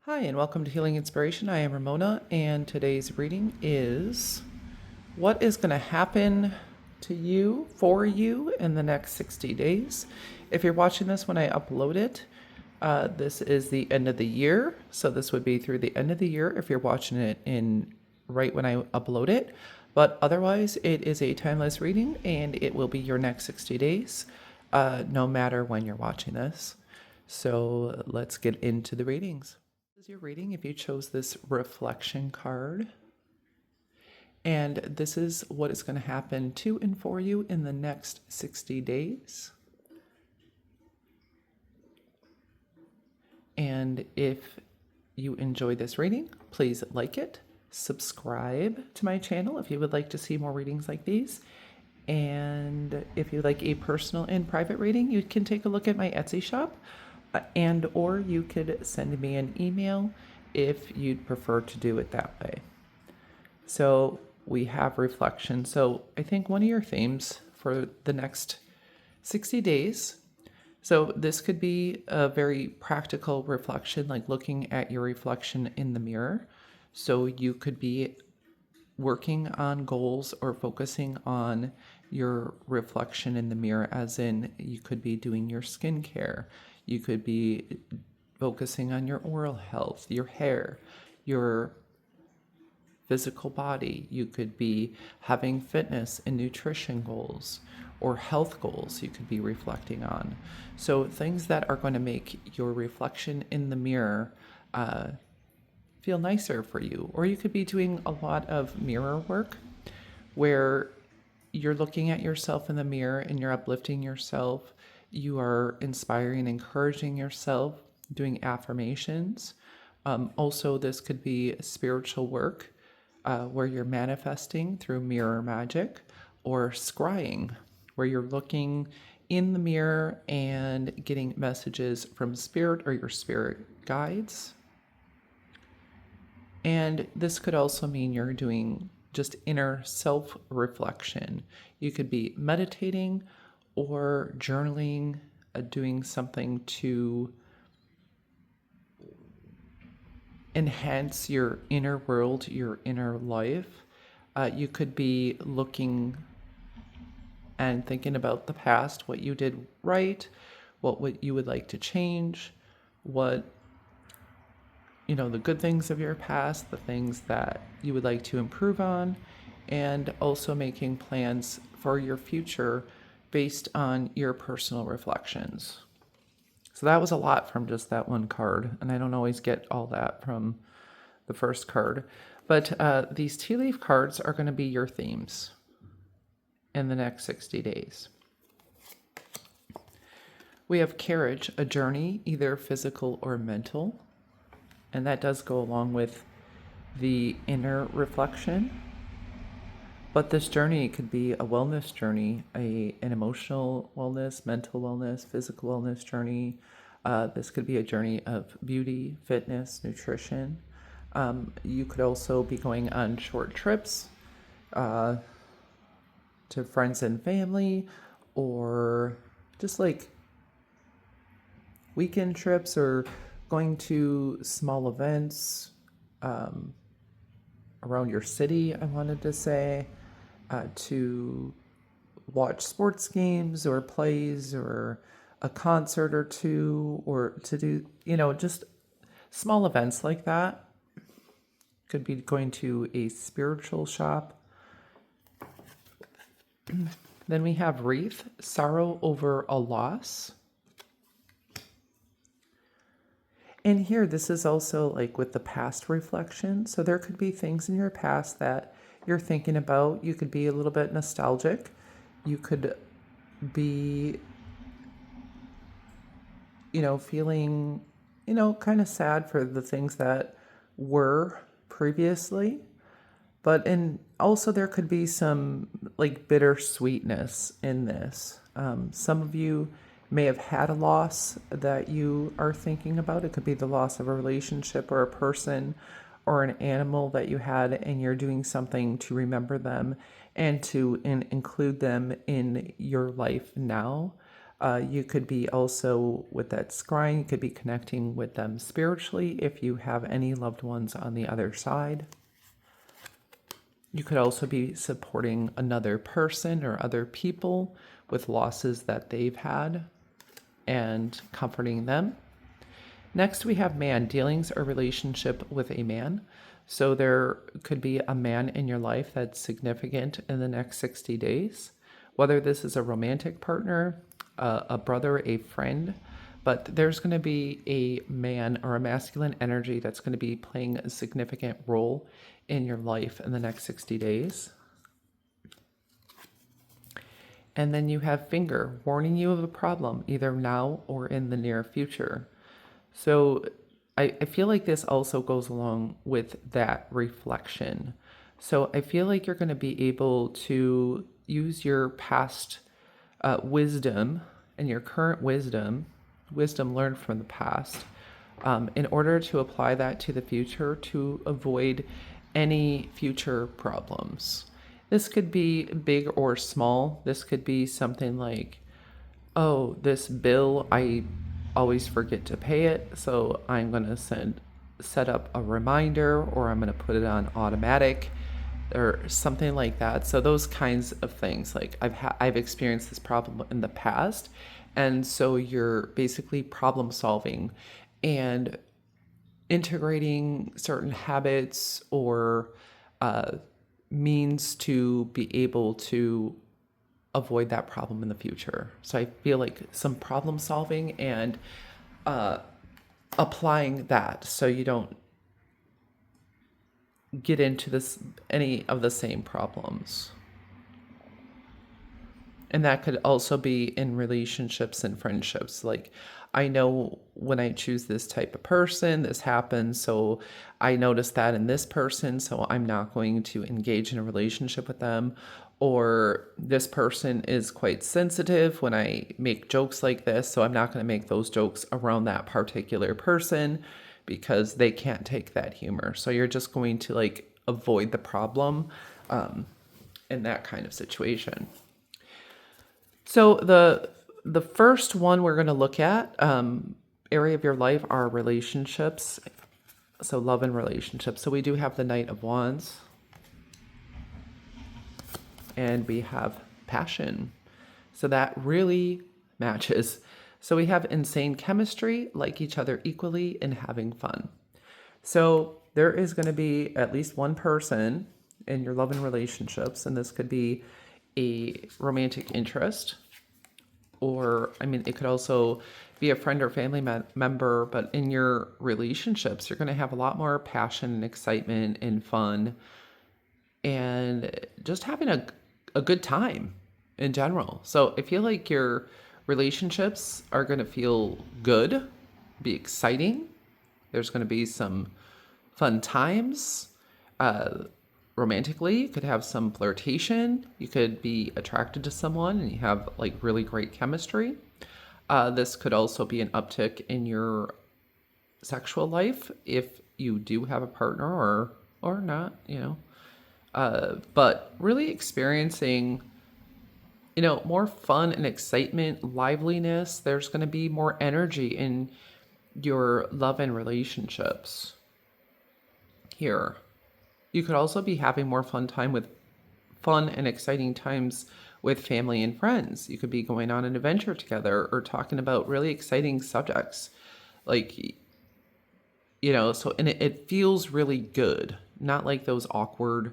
Hi, and welcome to Healing Inspiration. I am Ramona, and today's reading is what is going to happen to you, for you, in the next 60 days. If you're watching this when I upload it, this is the end of the year. So this would be through the end of the year if you're watching it in right when I upload it. But otherwise, it is a timeless reading, and it will be your next 60 days, no matter when you're watching this. So let's get into the readings. This is your reading if you chose this reflection card. And this is what is going to happen to and for you in the next 60 days. And if you enjoy this reading, please like it, subscribe to my channel if you would like to see more readings like these. And if you like a personal and private reading, you can take a look at my Etsy shop and or you could send me an email if you'd prefer to do it that way. So we have reflection. So I think one of your themes for the next 60 days. So this could be a very practical reflection, like looking at your reflection in the mirror. So you could be working on goals or focusing on your reflection in the mirror, as in you could be doing your skincare. You could be focusing on your oral health, your hair, your physical body. You could be having fitness and nutrition goals or health goals you could be reflecting on. So things that are going to make your reflection in the mirror feel nicer for you. Or you could be doing a lot of mirror work where you're looking at yourself in the mirror and you're uplifting yourself. You are inspiring, encouraging yourself, doing affirmations. Also, this could be spiritual work where you're manifesting through mirror magic, or scrying, where you're looking in the mirror and getting messages from spirit or your spirit guides. And this could also mean you're doing just inner self reflection. You could be meditating or journaling, doing something to enhance your inner world, your inner life. You could be looking and thinking about the past, what you did right, what you would like to change, what the good things of your past, the things that you would like to improve on, and also making plans for your future based on your personal reflections. So that was a lot from just that one card, and I don't always get all that from the first card. But these tea leaf cards are going to be your themes in the next 60 days. We have carriage, a journey, either physical or mental. And that does go along with the inner reflection. But this journey could be a wellness journey, an emotional wellness, mental wellness, physical wellness journey. This could be a journey of beauty, fitness, nutrition. You could also be going on short trips to friends and family, or just like weekend trips, or going to small events around your city, I wanted to say, to watch sports games or plays or a concert or two, or to do, just small events like that. Could be going to a spiritual shop. Then we have wreath, sorrow over a loss. And here, this is also like with the past reflection. So there could be things in your past that you're thinking about. You could be a little bit nostalgic. You could be, feeling, kind of sad for the things that were previously. And also there could be some like bittersweetness in this. Some of you may have had a loss that you are thinking about. It could be the loss of a relationship or a person or an animal that you had, and you're doing something to remember them and to include them in your life now. You could be also with that scrying, you could be connecting with them spiritually if you have any loved ones on the other side. You could also be supporting another person or other people with losses that they've had and comforting them. Next, we have man, dealings or relationship with a man. So there could be a man in your life that's significant in the next 60 days, whether this is a romantic partner, a brother, a friend, but there's going to be a man or a masculine energy that's going to be playing a significant role in your life in the next 60 days. And then you have finger, warning you of a problem, either now or in the near future. So I feel like this also goes along with that reflection. So I feel like you're going to be able to use your past wisdom and your current wisdom learned from the past, in order to apply that to the future to avoid any future problems. This could be big or small. This could be something like, oh, this bill, I always forget to pay it, so I'm going to set up a reminder, or I'm going to put it on automatic or something like that. So those kinds of things, like I've experienced this problem in the past, and so you're basically problem solving and integrating certain habits or means to be able to avoid that problem in the future. So I feel like some problem solving and applying that so you don't get into any of the same problems. And that could also be in relationships and friendships. Like, I know when I choose this type of person, this happens. So I notice that in this person, so I'm not going to engage in a relationship with them. Or this person is quite sensitive when I make jokes like this, so I'm not going to make those jokes around that particular person because they can't take that humor. So you're just going to like avoid the problem in that kind of situation. So the first one we're going to look at, area of your life, are relationships. So love and relationships. So we do have the Knight of Wands. And we have passion. So that really matches. So we have insane chemistry, like each other equally, and having fun. So there is going to be at least one person in your love and relationships, and this could be a romantic interest, or, I mean, it could also be a friend or family member, but in your relationships, you're going to have a lot more passion and excitement and fun and just having a good time in general. So I feel like your relationships are going to feel good, be exciting. There's going to be some fun times. Romantically, you could have some flirtation. You could be attracted to someone and you have like really great chemistry. This could also be an uptick in your sexual life if you do have a partner or not, you know. But really experiencing, you know, more fun and excitement, liveliness. There's going to be more energy in your love and relationships here. You could also be having more fun and exciting times with family and friends. You could be going on an adventure together or talking about really exciting subjects. Like, you know, so, and it feels really good. Not like those awkward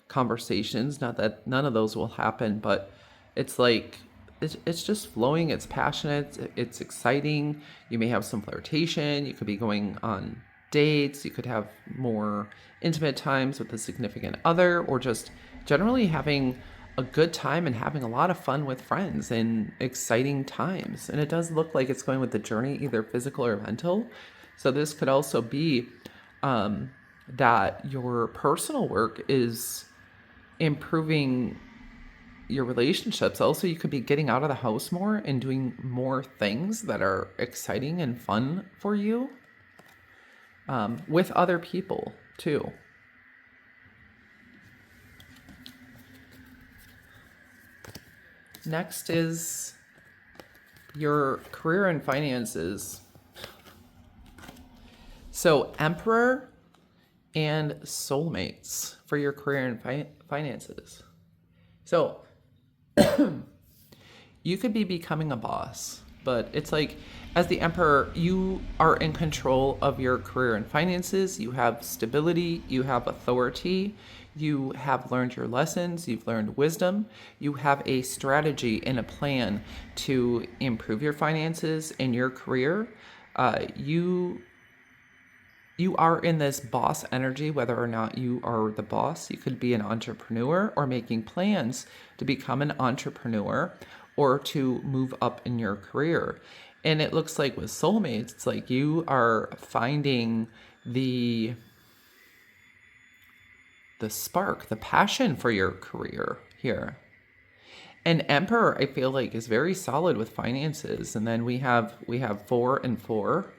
conversations, not that none of those will happen, but it's like, it's just flowing, it's passionate, it's exciting. You may have some flirtation, you could be going on dates, you could have more intimate times with a significant other, or just generally having a good time and having a lot of fun with friends and exciting times. And it does look like it's going with the journey, either physical or mental. So this could also be that your personal work is improving your relationships. Also, you could be getting out of the house more and doing more things that are exciting and fun for you, with other people too. Next is your career and finances. So Emperor and soulmates for your career and finances. So you could be becoming a boss, but it's like, as the Emperor, you are in control of your career and finances. You have stability, you have authority, you have learned your lessons, you've learned wisdom, you have a strategy and a plan to improve your finances and your career. You are in this boss energy, whether or not you are the boss. You could be an entrepreneur or making plans to become an entrepreneur or to move up in your career. And it looks like with soulmates, it's like you are finding the spark, the passion for your career here. And Emperor, I feel like, is very solid with finances. And then we have 4 and 4,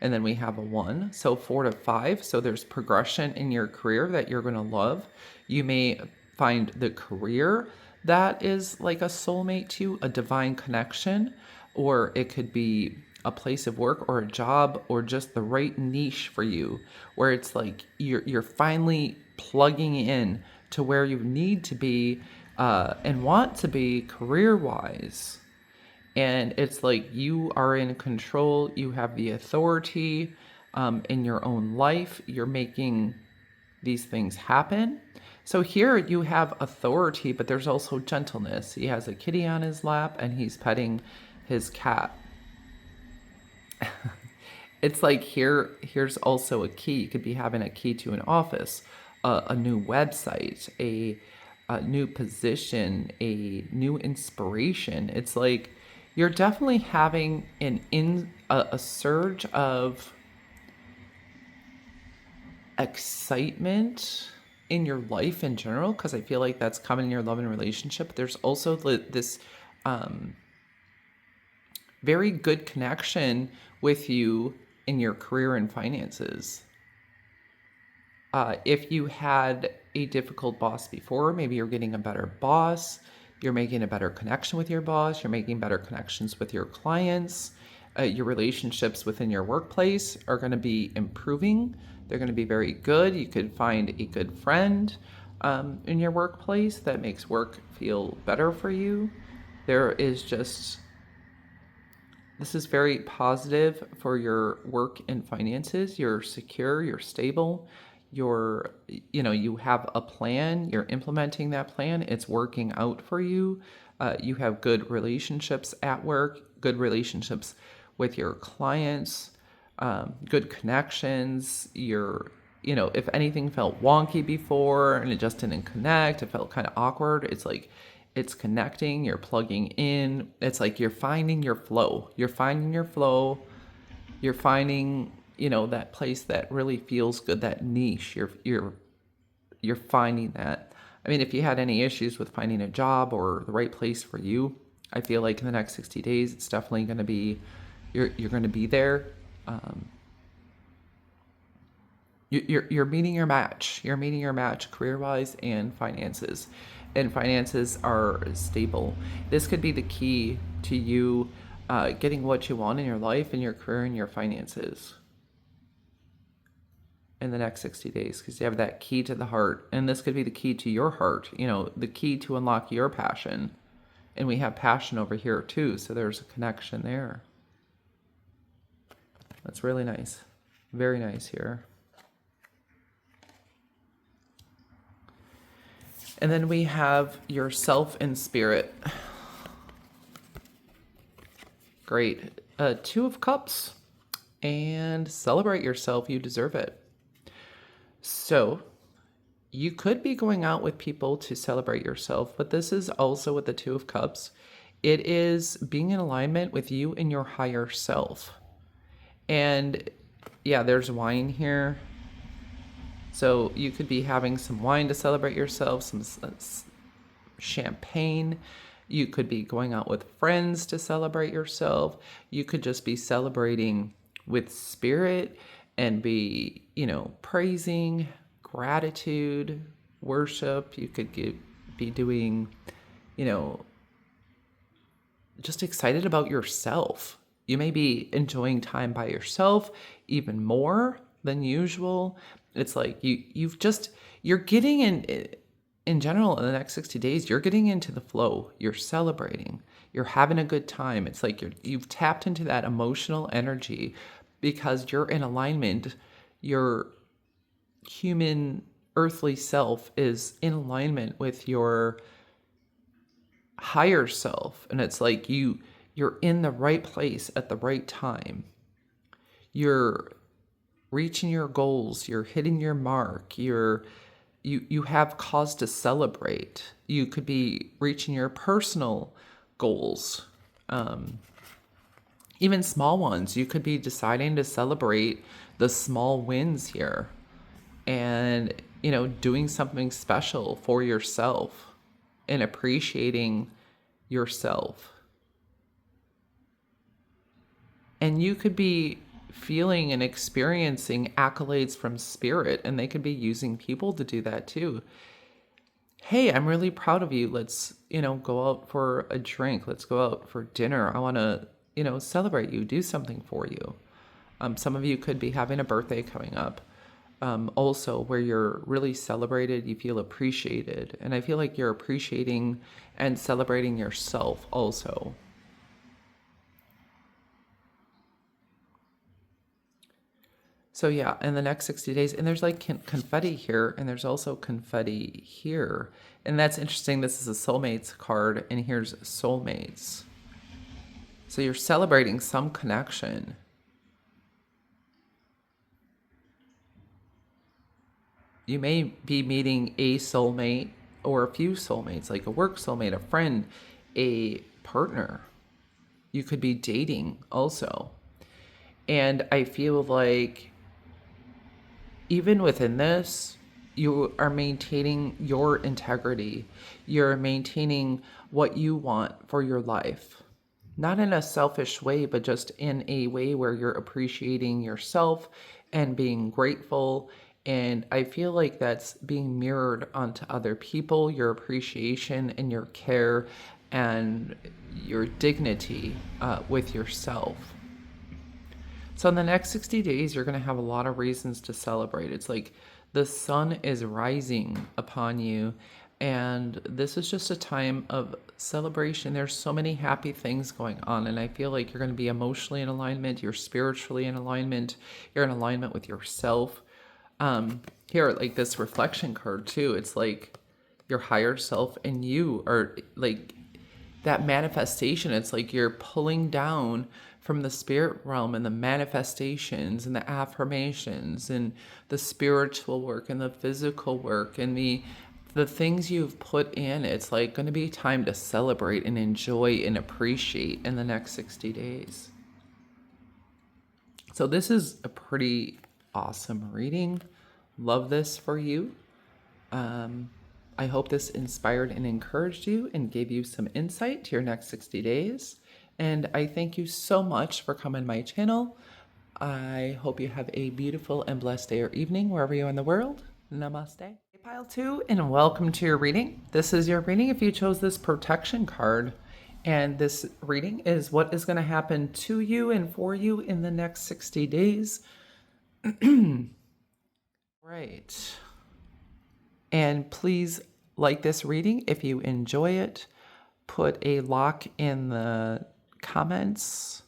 and then we have a 1. So 4 to 5. So there's progression in your career that you're going to love. You may find the career that is like a soulmate to you, a divine connection, or it could be a place of work or a job or just the right niche for you, where it's like you're finally plugging in to where you need to be and want to be career-wise. And it's like you are in control, you have the authority in your own life, you're making these things happen. So here you have authority, but there's also gentleness. He has a kitty on his lap and he's petting his cat. It's like here's also a key. You could be having a key to an office, a new website, a new position, a new inspiration. It's like you're definitely having a surge of excitement in your life in general, because I feel like that's common in your love and relationship. There's also this very good connection with you in your career and finances. If you had a difficult boss before, maybe you're getting a better boss, you're making a better connection with your boss, you're making better connections with your clients, your relationships within your workplace are going to be improving. They're going to be very good. You could find a good friend in your workplace that makes work feel better for you. This is very positive for your work and finances. You're secure, you're stable, you have a plan, you're implementing that plan, it's working out for you. You have good relationships at work, good relationships with your clients, good connections. If anything felt wonky before and it just didn't connect, it felt kind of awkward, it's like it's connecting, you're plugging in. It's like you're finding your flow. You're finding that place that really feels good, that niche. You're finding that. I mean, if you had any issues with finding a job or the right place for you, I feel like in the next 60 days, it's definitely going to be, you're going to be there. You're meeting your match. You're meeting your match career-wise and finances. And finances are stable. This could be the key to you getting what you want in your life and your career and your finances in the next 60 days, because you have that key to the heart. And this could be the key to your heart, the key to unlock your passion. And we have passion over here too, so there's a connection there. That's really nice. Very nice here. And then we have yourself and spirit. Great. 2 of Cups. And celebrate yourself. You deserve it. So you could be going out with people to celebrate yourself, but this is also with the 2 of Cups. It is being in alignment with you and your higher self. And yeah, there's wine here. So you could be having some wine to celebrate yourself, some champagne. You could be going out with friends to celebrate yourself. You could just be celebrating with spirit and be, praising, gratitude, worship. You could be doing, just excited about yourself. You may be enjoying time by yourself even more than usual. It's like you're getting in general in the next 60 days, you're getting into the flow. You're celebrating. You're having a good time. It's like you've tapped into that emotional energy because you're in alignment. Your human earthly self is in alignment with your higher self, and it's like you're in the right place at the right time. You're reaching your goals, you're hitting your mark, you have cause to celebrate. You could be reaching your personal goals, even small ones. You could be deciding to celebrate the small wins here, and doing something special for yourself and appreciating yourself. And you could be feeling and experiencing accolades from spirit, and they could be using people to do that too. Hey, I'm really proud of you. Let's, go out for a drink. Let's go out for dinner. I want to, celebrate you, do something for you. Some of you could be having a birthday coming up. Also, where you're really celebrated, you feel appreciated. And I feel like you're appreciating and celebrating yourself also. So yeah, in the next 60 days, and there's like confetti here, and there's also confetti here. And that's interesting. This is a soulmates card, and here's soulmates. So you're celebrating some connection. You may be meeting a soulmate or a few soulmates, like a work soulmate, a friend, a partner. You could be dating also. And I feel like even within this, you are maintaining your integrity. You're maintaining what you want for your life. Not in a selfish way, but just in a way where you're appreciating yourself and being grateful. And I feel like that's being mirrored onto other people, your appreciation and your care and your dignity with yourself. So in the next 60 days, you're going to have a lot of reasons to celebrate. It's like the sun is rising upon you, and this is just a time of celebration. There's so many happy things going on, and I feel like you're going to be emotionally in alignment, you're spiritually in alignment, you're in alignment with yourself. Here, like this reflection card too, it's like your higher self and you are like that manifestation. It's like you're pulling down from the spirit realm and the manifestations and the affirmations and the spiritual work and the physical work and the things you've put in. It's like going to be time to celebrate and enjoy and appreciate in the next 60 days. So this is a pretty awesome reading. Love this for you. I hope this inspired and encouraged you and gave you some insight to your next 60 days. And I thank you so much for coming to my channel. I hope you have a beautiful and blessed day or evening wherever you are in the world. Namaste. Hey, Pile 2, and welcome to your reading. This is your reading if you chose this protection card. And this reading is what is going to happen to you and for you in the next 60 days. Right. And please like this reading if you enjoy it. Put a lock in the comments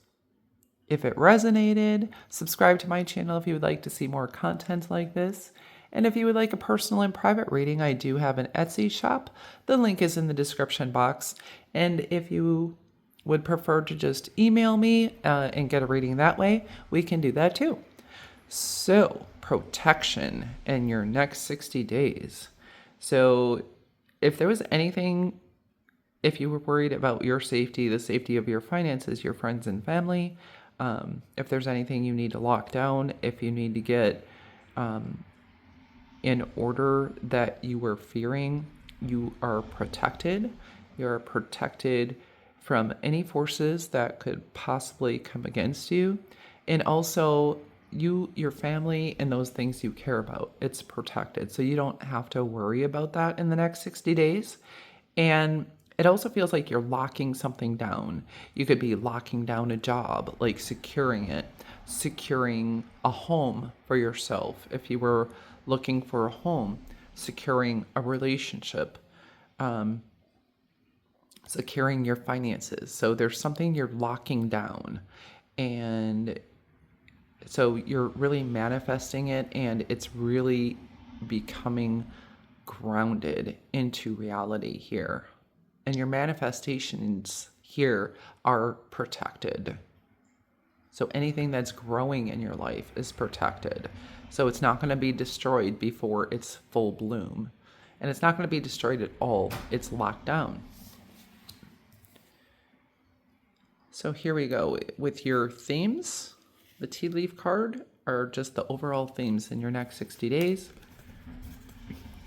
if it resonated. Subscribe to my channel if you would like to see more content like this. And if you would like a personal and private reading, I do have an Etsy shop. The link is in the description box. And if you would prefer to just email me and get a reading that way, we can do that too. So, protection in your next 60 days. So, if there was anything, if you were worried about your safety, the safety of your finances, your friends and family, if there's anything you need to lock down, if you need to get in order that you were fearing, you are protected. You're protected from any forces that could possibly come against you. And also, your family and those things you care about, it's protected. So you don't have to worry about that in the next 60 days. And It also feels like you're locking something down. You could be locking down a job, like securing it, securing a home for yourself. If you were looking for a home, securing a relationship, securing your finances. So there's something you're locking down. And so you're really manifesting it, and it's really becoming grounded into reality here. And your manifestations here are protected. So anything that's growing in your life is protected. So it's not going to be destroyed before it's full bloom. And it's not going to be destroyed at all. It's locked down. So here we go with your themes. The tea leaf card are just the overall themes in your next 60 days.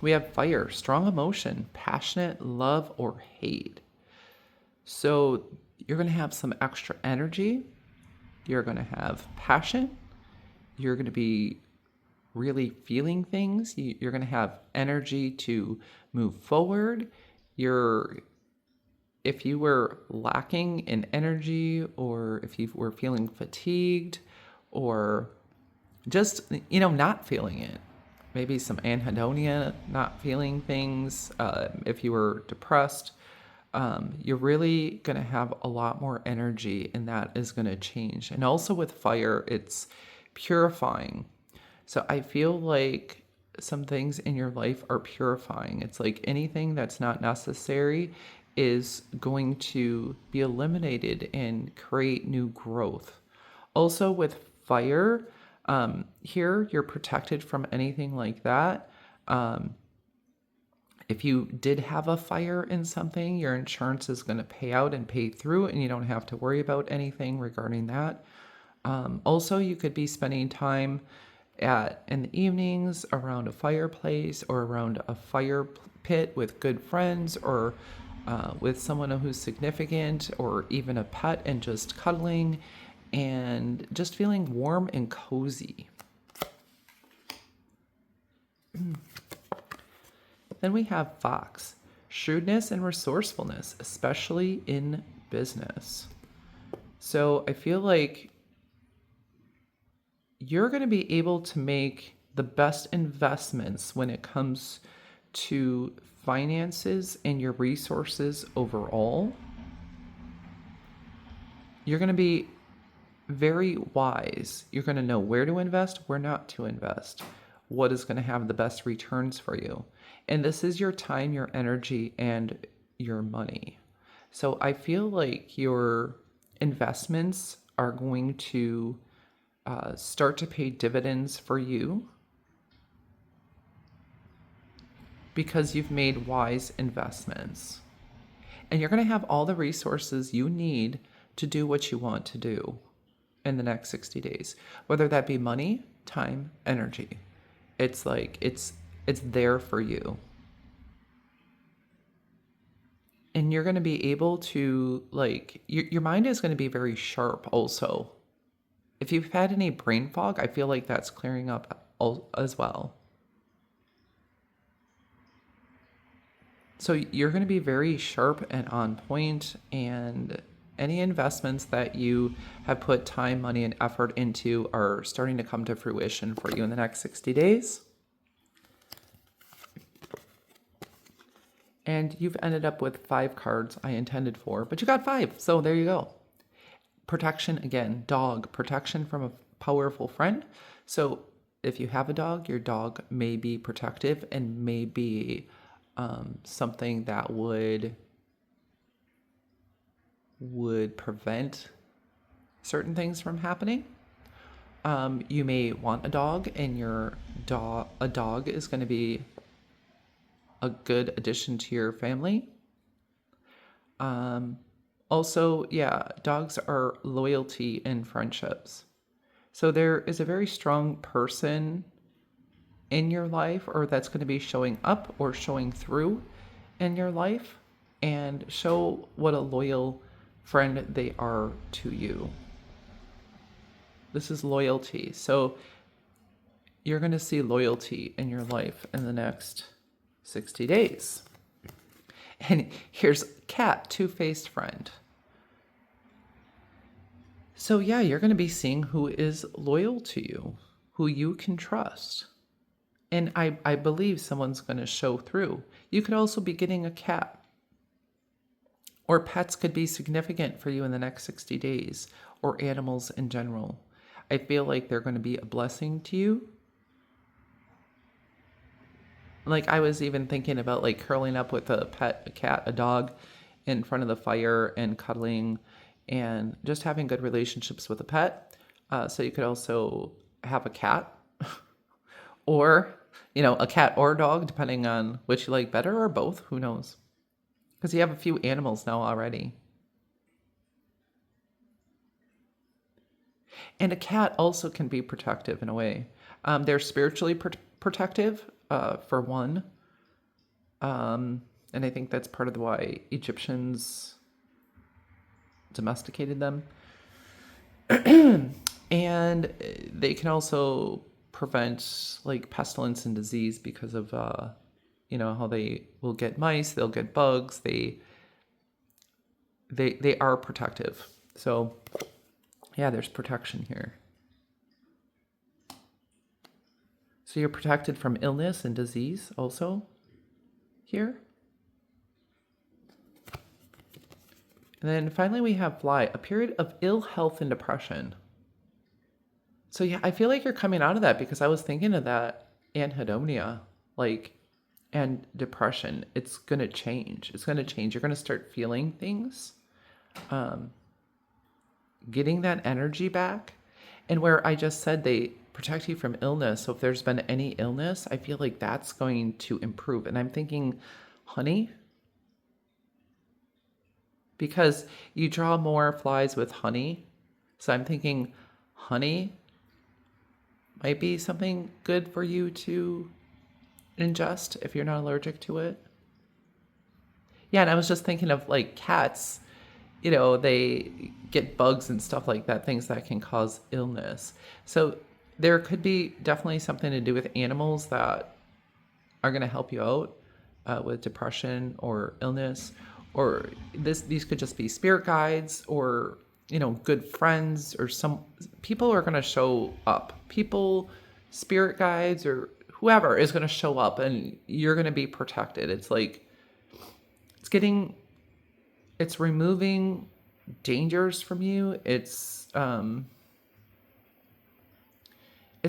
We have fire, strong emotion, passionate love or hate. So you're going to have some extra energy. You're going to have passion. You're going to be really feeling things. You're going to have energy to move forward. If you were lacking in energy, or if you were feeling fatigued, or just, not feeling it, maybe some anhedonia, not feeling things, if you were depressed, you're really going to have a lot more energy, and that is going to change. And also with fire, it's purifying. So I feel like some things in your life are purifying. It's like anything that's not necessary is going to be eliminated and create new growth. Also with fire, here you're protected from anything like that. If you did have a fire in something, your insurance is going to pay out and pay through, and you don't have to worry about anything regarding that. Also, you could be spending time in the evenings around a fireplace, or around a fire pit with good friends, or with someone who's significant, or even a pet, and just cuddling and just feeling warm and cozy. Then we have Fox, shrewdness and resourcefulness, especially in business. So I feel like you're going to be able to make the best investments when it comes to finances and your resources overall. You're going to be very wise. You're going to know where to invest, where not to invest, what is going to have the best returns for you. And this is your time, your energy, and your money. So I feel like your investments are going to start to pay dividends for you, because you've made wise investments. And you're going to have all the resources you need to do what you want to do in the next 60 days, whether that be money, time, energy. It's like it's there for you. And you're going to be able to, like, your mind is going to be very sharp also. If you've had any brain fog, I feel like that's clearing up as well. So you're going to be very sharp and on point, and any investments that you have put time, money, and effort into are starting to come to fruition for you in the next 60 days. And you've ended up with 5 cards I intended for, but you got 5, so there you go. Protection again, dog, protection from a powerful friend. So if you have a dog, your dog may be protective and may be something that would prevent certain things from happening. You may want a dog, and a dog is going to be a good addition to your family. Also, yeah, dogs are loyalty in friendships. So there is a very strong person in your life, or that's going to be showing up or showing through in your life, and show what a loyal friend they are to you. This is loyalty. So you're going to see loyalty in your life in the next 60 days. And here's cat, two-faced friend. So yeah, you're going to be seeing who is loyal to you, who you can trust. And I believe someone's going to show through. You could also be getting a cat. Or pets could be significant for you in the next 60 days, or animals in general. I feel like they're going to be a blessing to you. Like I was even thinking about like curling up with a pet, a cat, a dog in front of the fire and cuddling and just having good relationships with a pet. So you could also have a cat or, a cat or a dog, depending on which you like better, or both. Who knows? Because you have a few animals now already. And a cat also can be protective in a way. They're spiritually protective, for one. And I think that's part of why Egyptians domesticated them. And they can also prevent like pestilence and disease because of, how they will get mice, they'll get bugs. They are protective. So yeah, there's protection here. So you're protected from illness and disease also here. And then finally we have fly, a period of ill health and depression. So yeah, I feel like you're coming out of that, because I was thinking of that anhedonia, and depression. It's going to change. It's going to change. You're going to start feeling things, getting that energy back. And where I just said they protect you from illness. So if there's been any illness, I feel like that's going to improve. And I'm thinking honey, because you draw more flies with honey. So I'm thinking honey might be something good for you to ingest if you're not allergic to it. Yeah, and I was just thinking of like cats, they get bugs and stuff like that, things that can cause illness. So there could be definitely something to do with animals that are going to help you out with depression or illness, or these could just be spirit guides, or good friends, or some people are going to show up. People, spirit guides, or whoever is going to show up, and you're going to be protected. It's like it's removing dangers from you. It's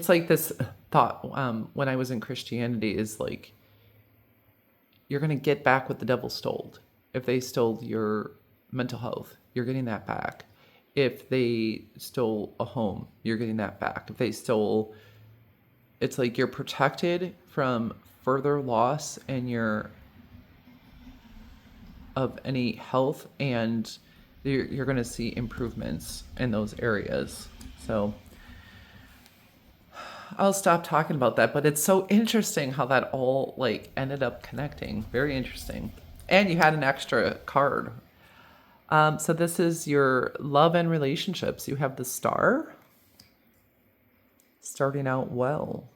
like this thought when I was in Christianity is like, you're going to get back what the devil stole. If they stole your mental health, you're getting that back. If they stole a home, you're getting that back. If they stole, it's like you're protected from further loss and of any health, and you're going to see improvements in those areas. So I'll stop talking about that, but it's so interesting how that all ended up connecting. Very interesting. And you had an extra card. So this is your love and relationships. You have the Star, starting out well.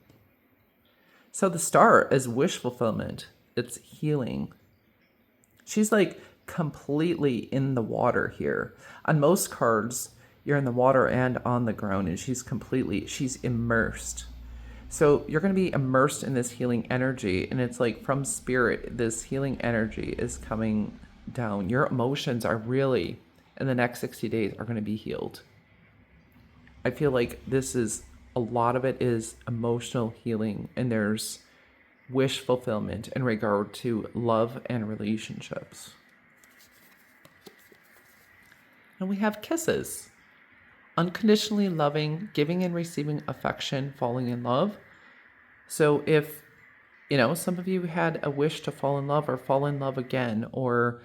So the Star is wish fulfillment. It's healing. She's completely in the water here. On most cards, you're in the water and on the ground, and she's immersed. So you're going to be immersed in this healing energy, and it's from spirit, this healing energy is coming down. Your emotions are really, in the next 60 days, are going to be healed. I feel like a lot of it is emotional healing, and there's wish fulfillment in regard to love and relationships. And we have kisses. Unconditionally loving, giving and receiving affection, falling in love. So if, some of you had a wish to fall in love or fall in love again, or,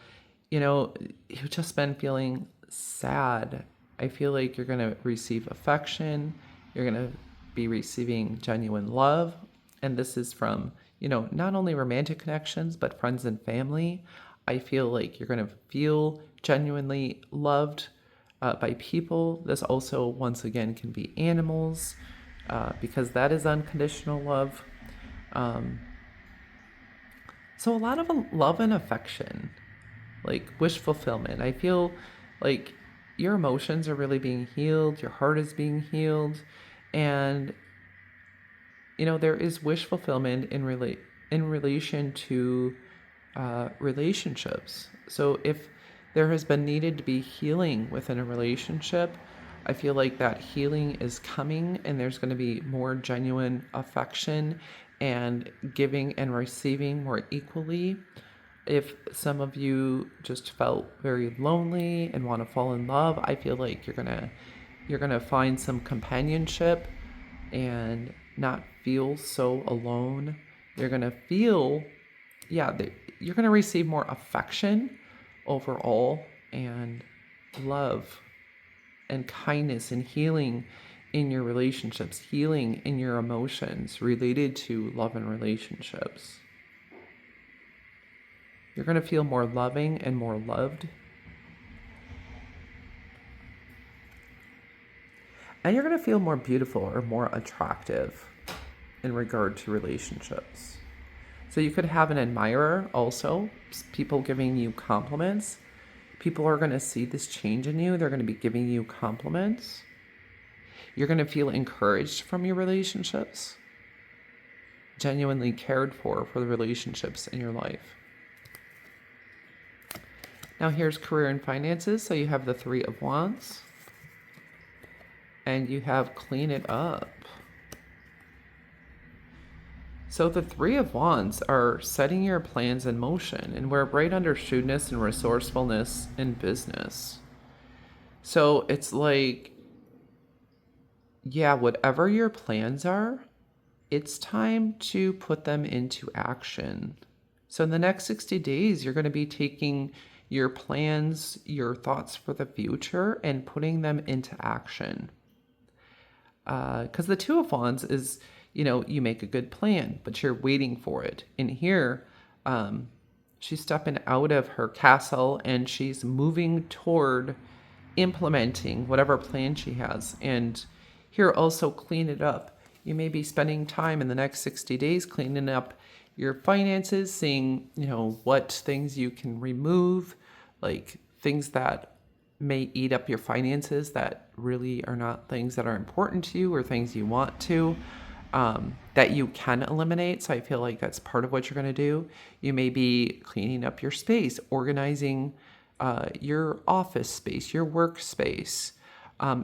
you've just been feeling sad, I feel like you're going to receive affection. You're going to be receiving genuine love. And this is from, not only romantic connections, but friends and family. I feel like you're going to feel genuinely loved by people. This also, once again, can be animals, because that is unconditional love. So a lot of love and affection. like wish fulfillment. I feel like your emotions are really being healed, your heart is being healed, and there is wish fulfillment in relation to relationships. So if there has been needed to be healing within a relationship, I feel like that healing is coming, and there's going to be more genuine affection and giving and receiving more equally. If some of you just felt very lonely and want to fall in love, I feel like you're gonna find some companionship and not feel so alone. You're gonna feel, yeah, you're gonna receive more affection overall, and love and kindness and healing in your relationships, healing in your emotions related to love and relationships. You're going to feel more loving and more loved. And you're going to feel more beautiful or more attractive in regard to relationships. So you could have an admirer also, people giving you compliments. People are going to see this change in you. They're going to be giving you compliments. You're going to feel encouraged from your relationships, genuinely cared for the relationships in your life. Now here's career and finances. So you have the Three of Wands, and you have clean it up. So the Three of Wands are setting your plans in motion, and we're right under shrewdness and resourcefulness in business. So it's like, yeah, whatever your plans are, it's time to put them into action. So in the next 60 days, you're going to be taking your plans, your thoughts for the future, and putting them into action. Because the Two of Wands is, you make a good plan, but you're waiting for it. And here, she's stepping out of her castle and she's moving toward implementing whatever plan she has. And here also, clean it up. You may be spending time in the next 60 days cleaning up your finances, seeing, what things you can remove, like things that may eat up your finances that really are not things that are important to you or things you want to, that you can eliminate. So I feel like that's part of what you're going to do. You may be cleaning up your space, organizing your office space, your workspace.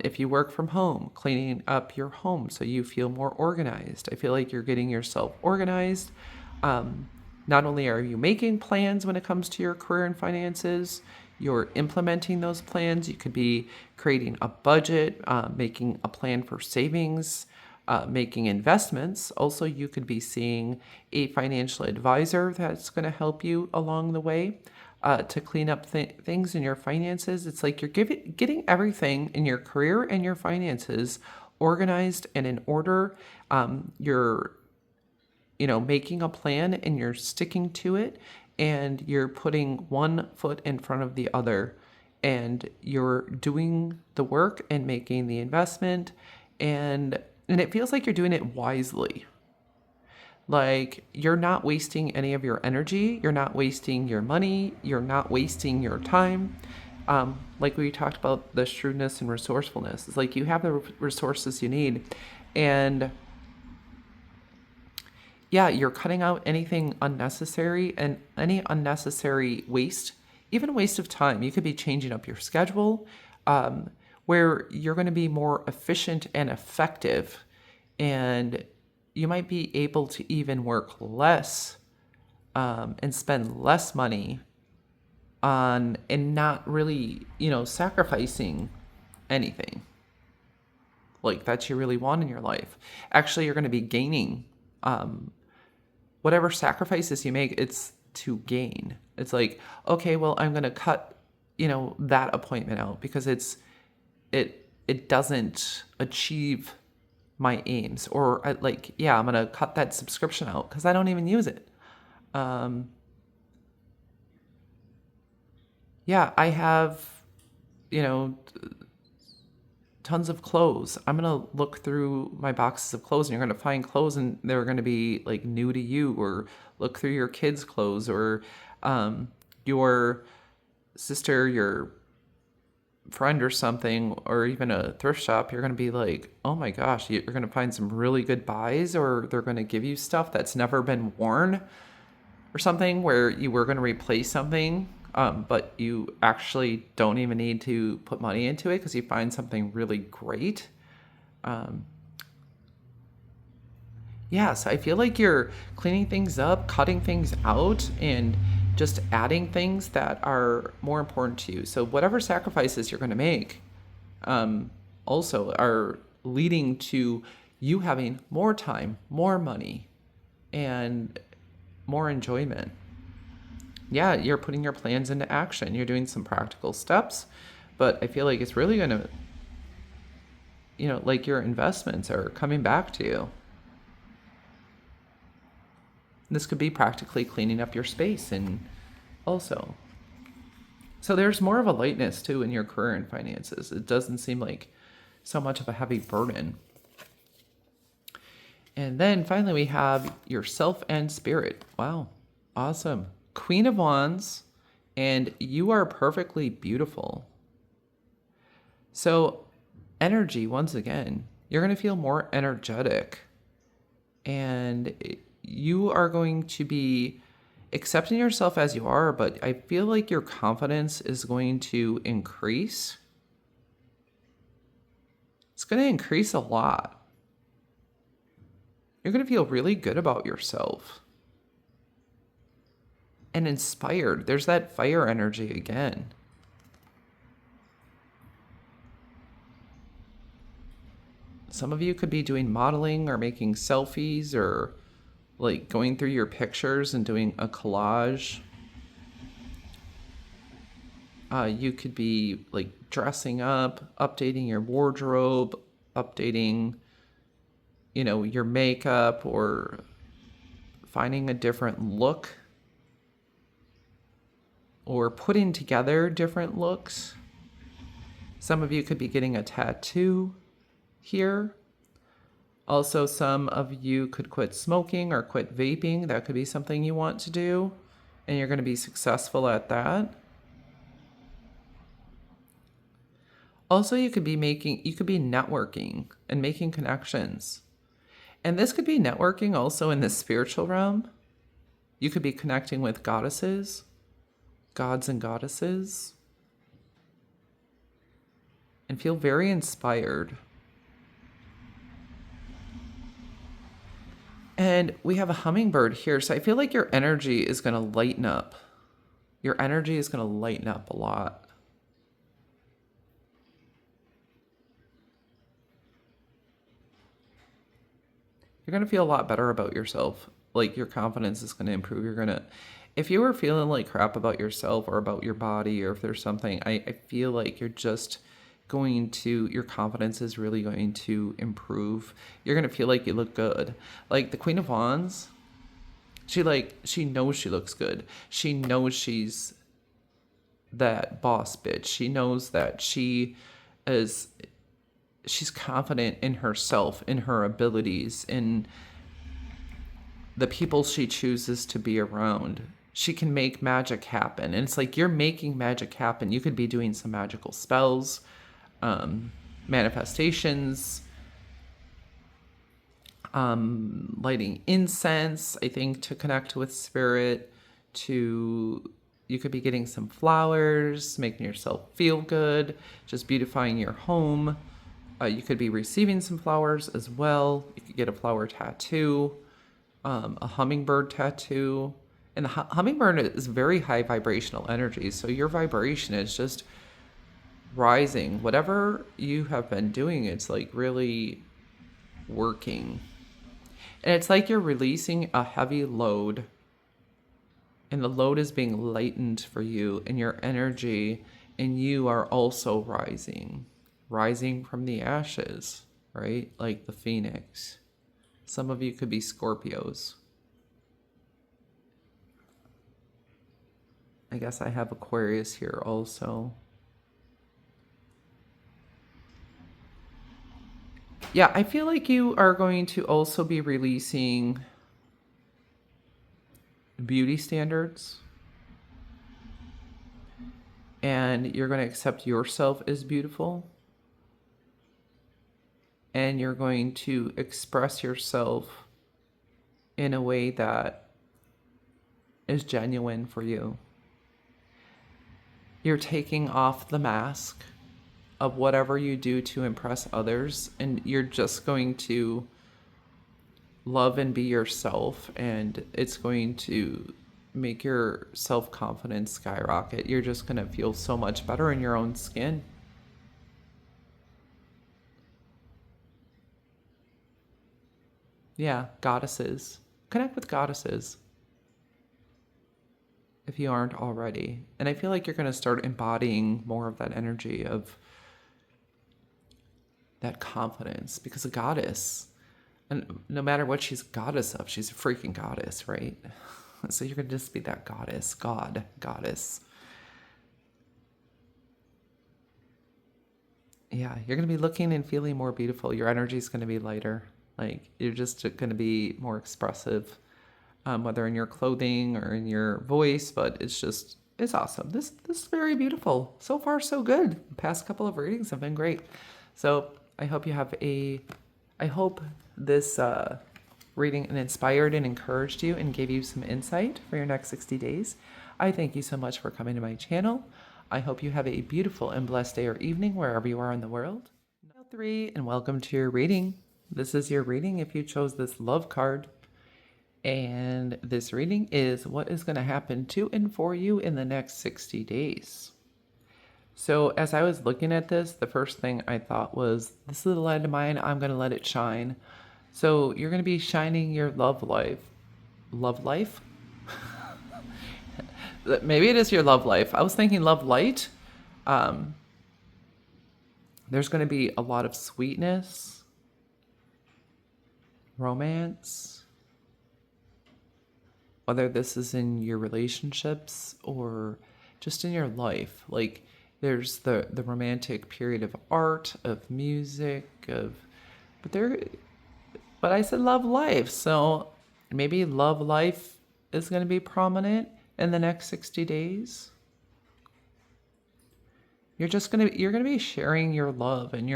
If you work from home, cleaning up your home so you feel more organized. I feel like you're getting yourself organized. Not only are you making plans when it comes to your career and finances, you're implementing those plans. You could be creating a budget, making a plan for savings, making investments. Also, you could be seeing a financial advisor that's going to help you along the way to clean up things in your finances. It's like you're getting everything in your career and your finances organized and in order. You're making a plan and you're sticking to it, and you're putting one foot in front of the other, and you're doing the work and making the investment, and it feels like you're doing it wisely. Like you're not wasting any of your energy, you're not wasting your money, you're not wasting your time. Like we talked about the shrewdness and resourcefulness. It's like you have the resources you need, and yeah, you're cutting out anything unnecessary and any unnecessary waste, even waste of time. You could be changing up your schedule, where you're going to be more efficient and effective, and you might be able to even work less and spend less money on and not really, sacrificing anything like that you really want in your life. Actually, you're going to be gaining. Whatever sacrifices you make, it's to gain. It's like, okay, well, I'm going to cut, that appointment out because it doesn't achieve my aims. Or I'm going to cut that subscription out because I don't even use it. I have, tons of clothes. I'm going to look through my boxes of clothes, and you're going to find clothes and they're going to be like new to you, or look through your kids' clothes, or your sister, your friend or something, or even a thrift shop, you're going to be like, oh my gosh, you're going to find some really good buys, or they're going to give you stuff that's never been worn or something, where you were going to replace something, but you actually don't even need to put money into it because you find something really great. Yes, I feel like you're cleaning things up, cutting things out, and just adding things that are more important to you. So whatever sacrifices you're going to make, also are leading to you having more time, more money, and more enjoyment. Yeah, you're putting your plans into action. You're doing some practical steps, but I feel like it's really going to, like your investments are coming back to you. This could be practically cleaning up your space and also. So there's more of a lightness too in your career and finances. It doesn't seem like so much of a heavy burden. And then finally we have yourself and spirit. Wow. Awesome. Queen of Wands, and you are perfectly beautiful. So energy, once again, you're going to feel more energetic, and you are going to be accepting yourself as you are, but I feel like your confidence is going to increase. It's going to increase a lot. You're going to feel really good about yourself and inspired. There's that fire energy again. Some of you could be doing modeling or making selfies, or like going through your pictures and doing a collage. You could be like dressing up, updating your wardrobe, updating, your makeup, or finding a different look, or putting together different looks. Some of you could be getting a tattoo here. Also, some of you could quit smoking or quit vaping. That could be something you want to do, and you're going to be successful at that. Also, you could be networking and making connections. And this could be networking also in the spiritual realm. You could be connecting with goddesses, gods and goddesses, and feel very inspired. And we have a hummingbird here. So I feel like your energy is going to lighten up. Your energy is going to lighten up a lot. You're going to feel a lot better about yourself. Like your confidence is going to improve. If you were feeling like crap about yourself or about your body, or if there's something, I feel like you're just your confidence is really going to improve. You're going to feel like you look good. Like the Queen of Wands, she knows she looks good. She knows she's that boss bitch. She knows that she's confident in herself, in her abilities, in the people she chooses to be around. She can make magic happen. And it's like you're making magic happen. You could be doing some magical spells, manifestations, lighting incense, I think, to connect with spirit. You could be getting some flowers, making yourself feel good, just beautifying your home. You could be receiving some flowers as well. You could get a flower tattoo, a hummingbird tattoo. And the hummingbird is very high vibrational energy. So your vibration is just rising. Whatever you have been doing, it's like really working. And it's like you're releasing a heavy load. And the load is being lightened for you, and your energy, and you are also rising from the ashes, right? Like the phoenix. Some of you could be Scorpios. I guess I have Aquarius here also. Yeah, I feel like you are going to also be releasing beauty standards. and you're going to accept yourself as beautiful, and you're going to express yourself in a way that is genuine for you. You're taking off the mask of whatever you do to impress others, and you're just going to love and be yourself, and it's going to make your self-confidence skyrocket. You're just going to feel so much better in your own skin. Yeah, goddesses. Connect with goddesses if you aren't already. And I feel like you're going to start embodying more of that energy of that confidence, because a goddess, and no matter what she's a goddess of, she's a freaking goddess, right? So you're going to just be that goddess, goddess. Yeah, you're going to be looking and feeling more beautiful. Your energy is going to be lighter. Like, you're just going to be more expressive, whether in your clothing or in your voice, but it's awesome. This is very beautiful. So far, so good. The past couple of readings have been great. So I hope this reading inspired and encouraged you and gave you some insight for your next 60 days. I thank you so much for coming to my channel. I hope you have a beautiful and blessed day or evening wherever you are in the world. 3, and welcome to your reading. This is your reading if you chose this love card. And this reading is what is going to happen to and for you in the next 60 days. So as I was looking at this, the first thing I thought was, this little light of mine, I'm going to let it shine. So you're going to be shining your love life. Love life? Maybe it is your love life. I was thinking love light. There's going to be a lot of sweetness, romance, whether this is in your relationships or just in your life. Like, there's the romantic period of art, of music, but I said love life. So maybe love life is going to be prominent in the next 60 days. You're going to be sharing your love, and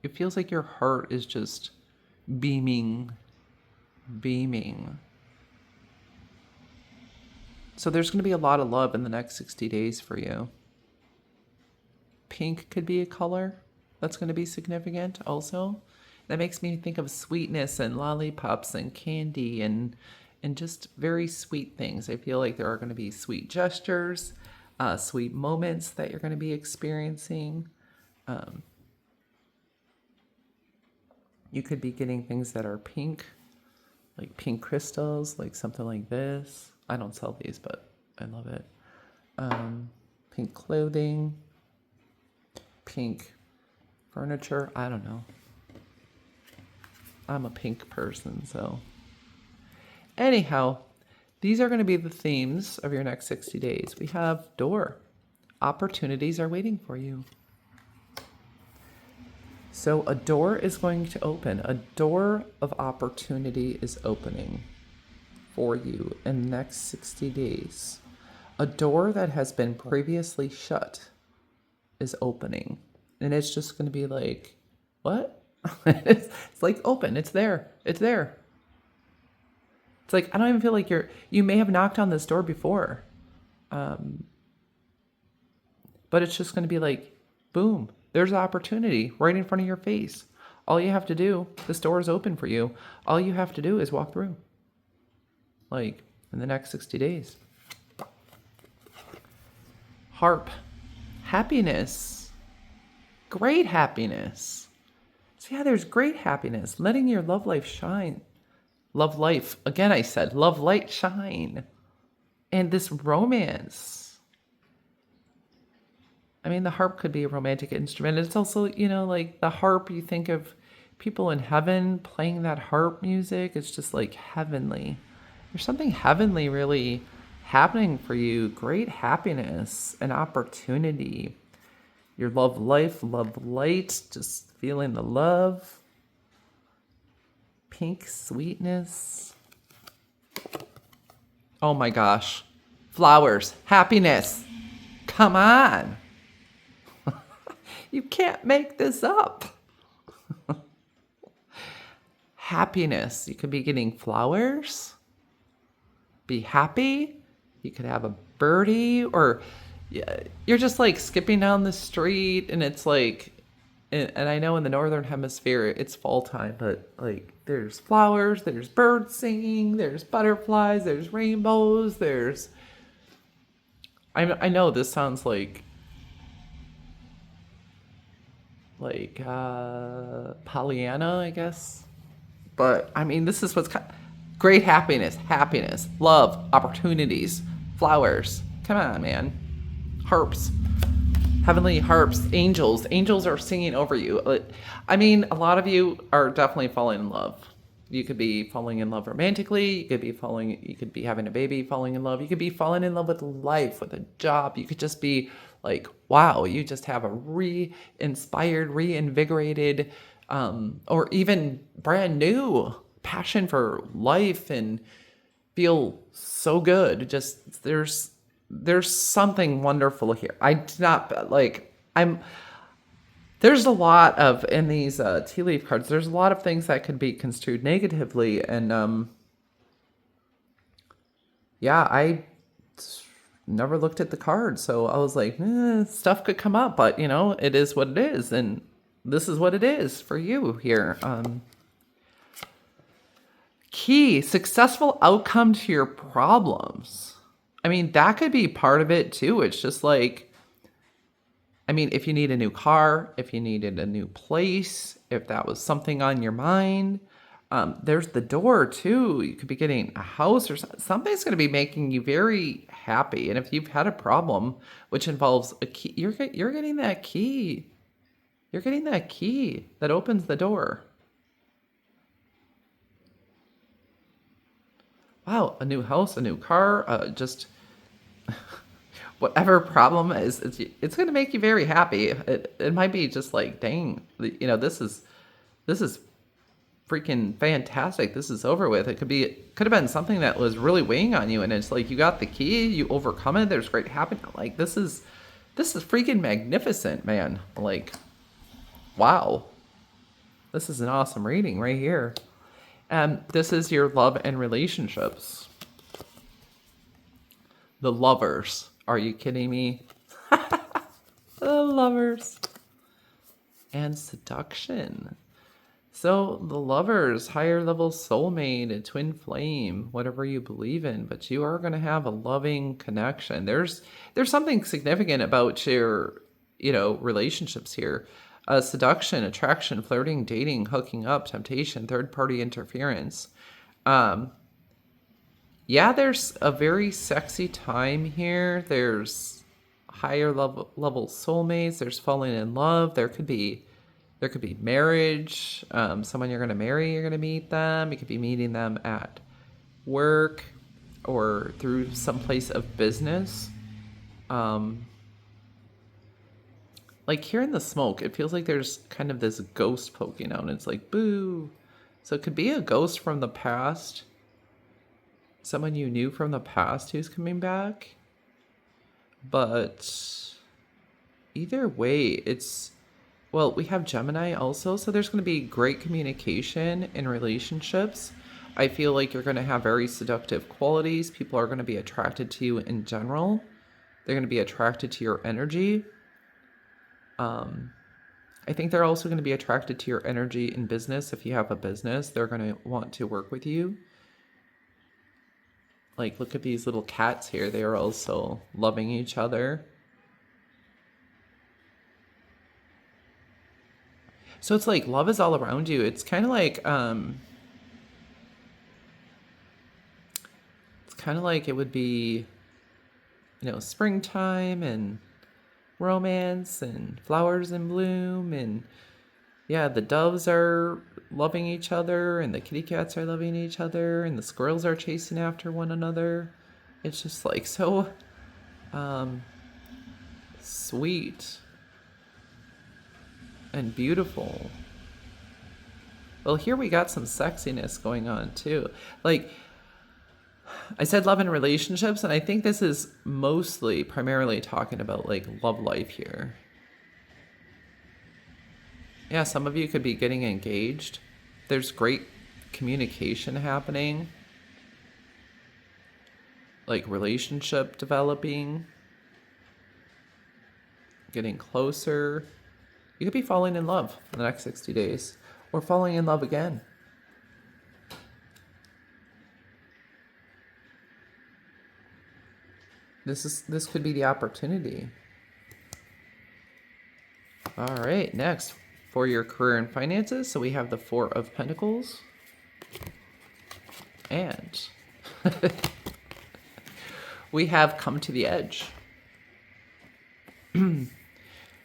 it feels like your heart is just beaming. So there's going to be a lot of love in the next 60 days for you. Pink could be a color that's going to be significant also. That makes me think of sweetness and lollipops and candy and just very sweet things. I feel like there are going to be sweet gestures, sweet moments that you're going to be experiencing. You could be getting things that are pink, like pink crystals, like something like this. I don't sell these, but I love it. Pink clothing, pink furniture. I don't know. I'm a pink person, so. Anyhow, these are going to be the themes of your next 60 days. We have door. Opportunities are waiting for you. So a door is going to open. A door of opportunity is opening for you in the next 60 days. A door that has been previously shut is opening. And it's just going to be like, what? It's like open. It's there. It's there. It's like, I don't even feel like you may have knocked on this door before. But it's just going to be like, boom, there's opportunity right in front of your face. All you have to do, this door is open for you. All you have to do is walk through. Like, in the next 60 days. Harp. Happiness. Great happiness. So yeah, there's great happiness. Letting your love life shine. Love life. Again, I said, love light shine. And this romance. I mean, the harp could be a romantic instrument. It's also, like the harp, you think of people in heaven playing that harp music. It's just like heavenly. There's something heavenly really happening for you. Great happiness and opportunity. Your love life, love light, just feeling the love. Pink sweetness. Oh my gosh. Flowers. Happiness. Come on. You can't make this up. Happiness. You could be getting flowers. Be happy. You could have a birdie, or yeah, you're just like skipping down the street and it's like, and I know in the northern hemisphere it's fall time, but like there's flowers, there's birds singing, there's butterflies, there's rainbows, there's, I know this sounds like Pollyanna, I guess. But I mean, this is what's great: happiness, love, opportunities, flowers. Come on, man. Harps, heavenly harps, angels. Angels are singing over you. I mean, a lot of you are definitely falling in love. You could be falling in love romantically. You could be having a baby, falling in love. You could be falling in love with life, with a job. You could just be like, wow, you just have a re-inspired, reinvigorated, or even brand new passion for life and feel so good. Just there's something wonderful here. I do not like I'm there's a lot of in these tea leaf cards. There's a lot of things that could be construed negatively, and yeah, I never looked at the cards, so I was like, stuff could come up, but you know, it is what it is, and this is what it is for you here. Key, successful outcome to your problems. I mean, that could be part of it too. It's just like, I mean, if you need a new car, if you needed a new place, if that was something on your mind, there's the door too. You could be getting a house or something's going to be making you very happy. And if you've had a problem, which involves a key, you're getting that key. You're getting that key that opens the door. Wow, a new house, a new car, just whatever problem is, it's going to make you very happy. It might be just like, dang, you know, this is freaking fantastic. This is over with. It could have been something that was really weighing on you, and it's like you got the key, you overcome it. There's great happiness. Like this is freaking magnificent, man. Like, wow, this is an awesome reading right here. This is your love and relationships. The lovers. Are you kidding me? The lovers. And seduction. So the lovers, higher level soulmate, a twin flame, whatever you believe in, but you are going to have a loving connection. There's something significant about your, you know, relationships here. Seduction, attraction, flirting, dating, hooking up, temptation, third-party interference. Yeah, there's a very sexy time here. There's higher level soulmates. There's falling in love. There could be marriage. Someone you're going to marry, you're going to meet them. You could be meeting them at work or through some place of business. Like here in the smoke, it feels like there's kind of this ghost poking out, and it's like, boo. So it could be a ghost from the past. Someone you knew from the past who's coming back. But either way, well, we have Gemini also, so there's going to be great communication in relationships. I feel like you're going to have very seductive qualities. People are going to be attracted to you in general. They're going to be attracted to your energy. I think they're also going to be attracted to your energy in business. If you have a business, they're going to want to work with you. Like, look at these little cats here. They are also loving each other. So it's like love is all around you. It's kind of like, it would be, you know, springtime and romance and flowers in bloom, and yeah, the doves are loving each other and the kitty cats are loving each other and the squirrels are chasing after one another. It's just like so sweet and beautiful. Well, here we got some sexiness going on too. Like, I said love and relationships, and I think this is mostly primarily talking about like love life here. Yeah, some of you could be getting engaged. There's great communication happening, like relationship developing, getting closer. You could be falling in love in the next 60 days or falling in love again. This could be the opportunity. All right, next for your career and finances. So we have the Four of Pentacles and we have come to the edge.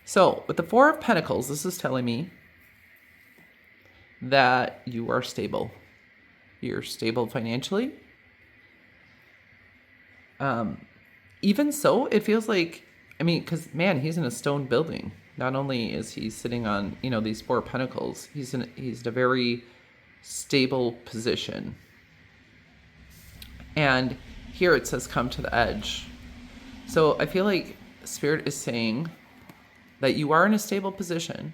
So with the Four of Pentacles, this is telling me that you are stable. You're stable financially. Even so, it feels like, I mean, because man, he's in a stone building. Not only is he sitting on, these Four Pentacles, he's in a very stable position. And here it says come to the edge. So I feel like Spirit is saying that you are in a stable position,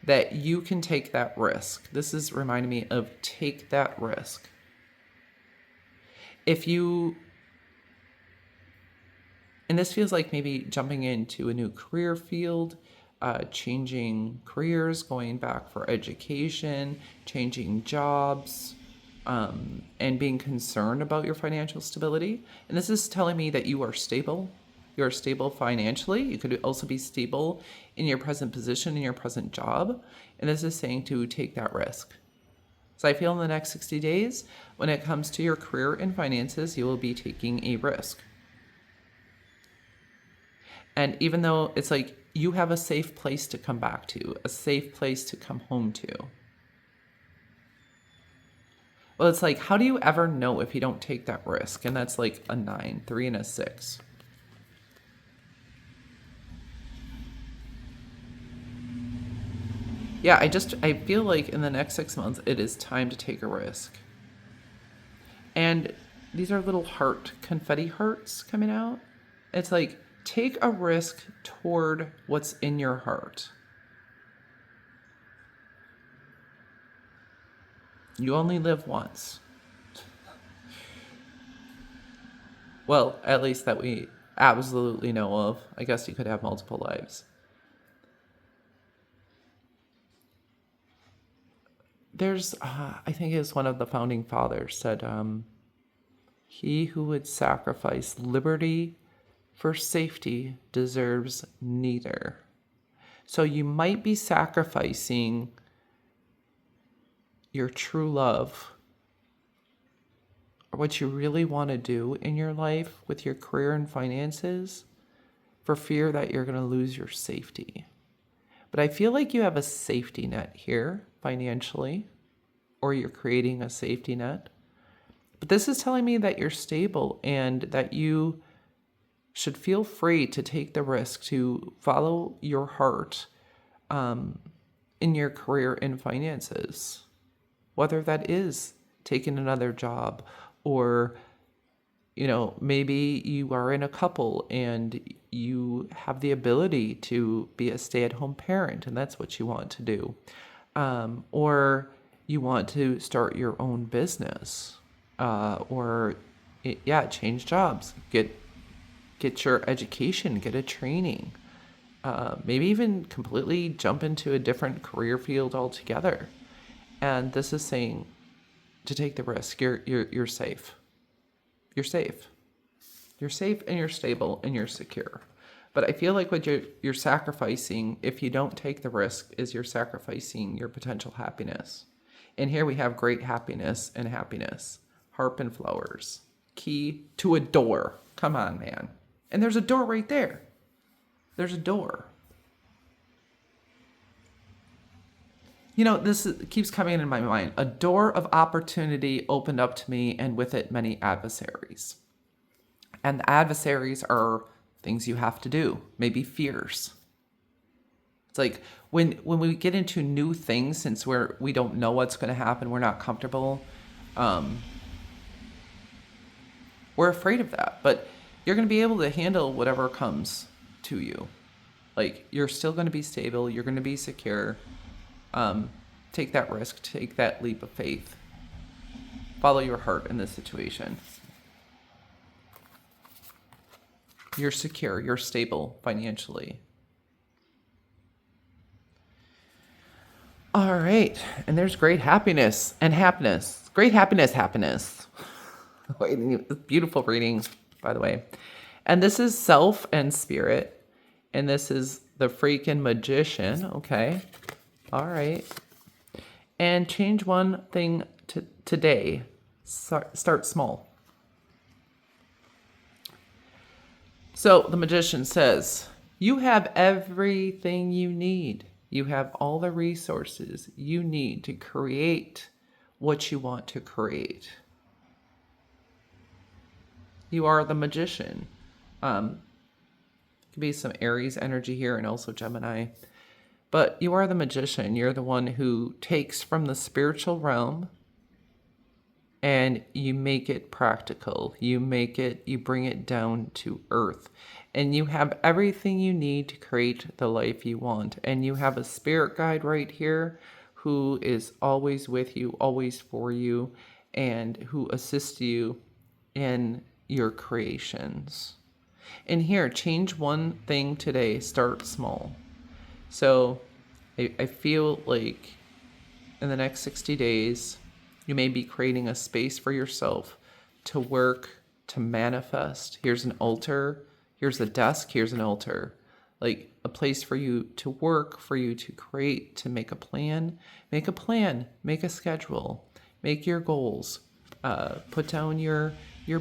that you can take that risk. This is reminding me of take that risk. And this feels like maybe jumping into a new career field, changing careers, going back for education, changing jobs, and being concerned about your financial stability. And this is telling me that you are stable. You're stable financially. You could also be stable in your present position, in your present job. And this is saying to take that risk. So I feel in the next 60 days, when it comes to your career and finances, you will be taking a risk. And even though it's like you have a safe place to come back to, a safe place to come home to. Well, it's like, how do you ever know if you don't take that risk? And that's like a 9, 3, and a 6. Yeah, I feel like in the next 6 months, it is time to take a risk. And these are little confetti hearts coming out. It's like, take a risk toward what's in your heart. You only live once. Well, at least that we absolutely know of. I guess you could have multiple lives. There's, I think it was one of the founding fathers said, he who would sacrifice liberty for safety deserves neither. So you might be sacrificing your true love or what you really want to do in your life with your career and finances for fear that you're going to lose your safety. But I feel like you have a safety net here financially, or you're creating a safety net. But this is telling me that you're stable and that you should feel free to take the risk to follow your heart in your career and finances, whether that is taking another job or, maybe you are in a couple and you have the ability to be a stay-at-home parent and that's what you want to do. Or you want to start your own business change jobs, get your education, get a training, maybe even completely jump into a different career field altogether. And this is saying to take the risk. You're safe. You're safe. You're safe and you're stable and you're secure. But I feel like what you're sacrificing, if you don't take the risk, is you're sacrificing your potential happiness. And here we have great happiness and happiness. Harp and flowers. Key to a door. Come on, man. And there's a door right there. There's a door. This keeps coming in my mind. A door of opportunity opened up to me, and with it, many adversaries. And the adversaries are things you have to do, maybe fears. It's like when we get into new things, since we don't know what's going to happen, we're not comfortable. We're afraid of that, but you're going to be able to handle whatever comes to you. Like, you're still going to be stable. You're going to be secure. Take that risk. Take that leap of faith. Follow your heart in this situation. You're secure. You're stable financially. All right. And there's great happiness and happiness. Great happiness. Beautiful reading, by the way. And this is self and spirit. And this is the freaking magician. Okay. All right. And change one thing today. Start small. So the magician says, you have everything you need. You have all the resources you need to create what you want to create. You are the magician. Could be some Aries energy here and also Gemini. But you are the magician. You're the one who takes from the spiritual realm and you make it practical. You bring it down to earth. And you have everything you need to create the life you want. And you have a spirit guide right here who is always with you, always for you, and who assists you in your creations. And here, change one thing today. Start small. So I feel like in the next 60 days, you may be creating a space for yourself to work, to manifest. Here's an altar. Here's a desk. Here's an altar. Like a place for you to work, for you to create, to make a plan. Make a schedule, make your goals, put down your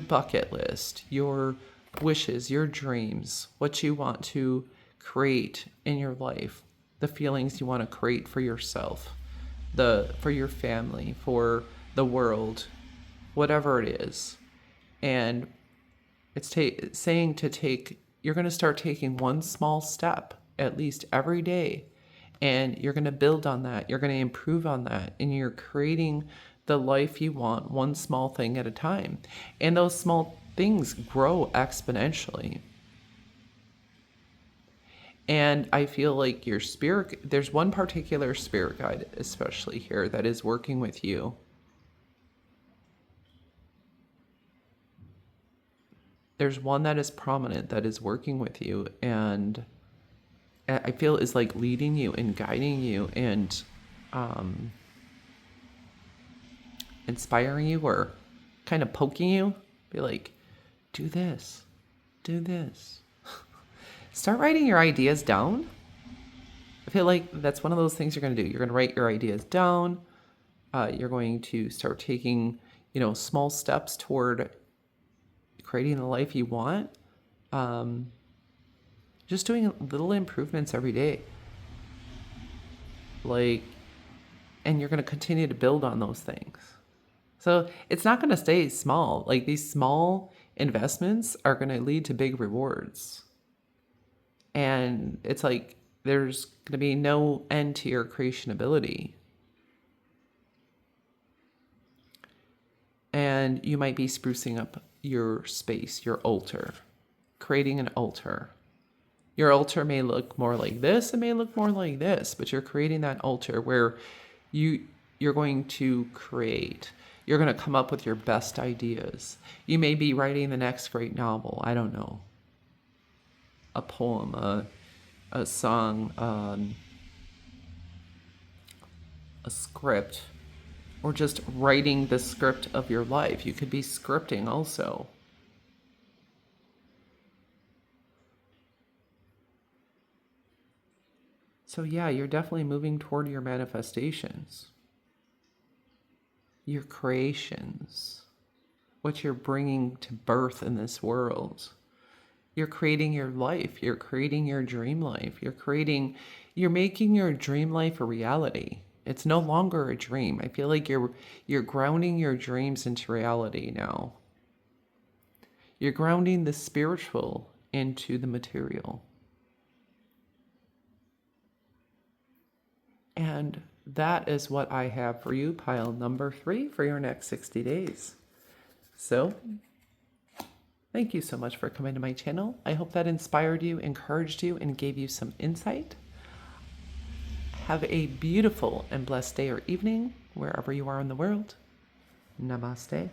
bucket list, your wishes, your dreams, what you want to create in your life, the feelings you want to create for yourself, for your family, for the world, whatever it is. And it's saying you're going to start taking one small step at least every day. And you're going to build on that. You're going to improve on that. And you're creating the life you want, one small thing at a time. And those small things grow exponentially. And I feel like your spirit, there's one particular spirit guide, especially here, that is working with you. There's one that is prominent that is working with you, and I feel is like leading you and guiding you and inspiring you or kind of poking you. Be like, do this. Start writing your ideas down. I feel like that's one of those things you're going to do. You're going to write your ideas down. You're going to start taking, small steps toward creating the life you want. Just doing little improvements every day. And you're going to continue to build on those things. So it's not going to stay small. Like, these small investments are going to lead to big rewards. And it's like there's going to be no end to your creation ability. And you might be sprucing up your space, your altar, creating an altar. Your altar may look more like this, it may look more like this, but you're creating that altar where you're going to create. You're going to come up with your best ideas. You may be writing the next great novel. I don't know. A poem, a song, a script, or just writing the script of your life. You could be scripting also. So yeah, you're definitely moving toward your manifestations, your creations, what you're bringing to birth in this world. You're creating your life. You're creating your dream life. You're making your dream life a reality. It's no longer a dream. I feel like you're grounding your dreams into reality now. You're grounding the spiritual into the material. And that is what I have for you, pile number 3, for your next 60 days. So Thank you so much for coming to my channel. I hope that inspired you, encouraged you, and gave you some insight. Have a beautiful and blessed day or evening wherever you are in the world. Namaste.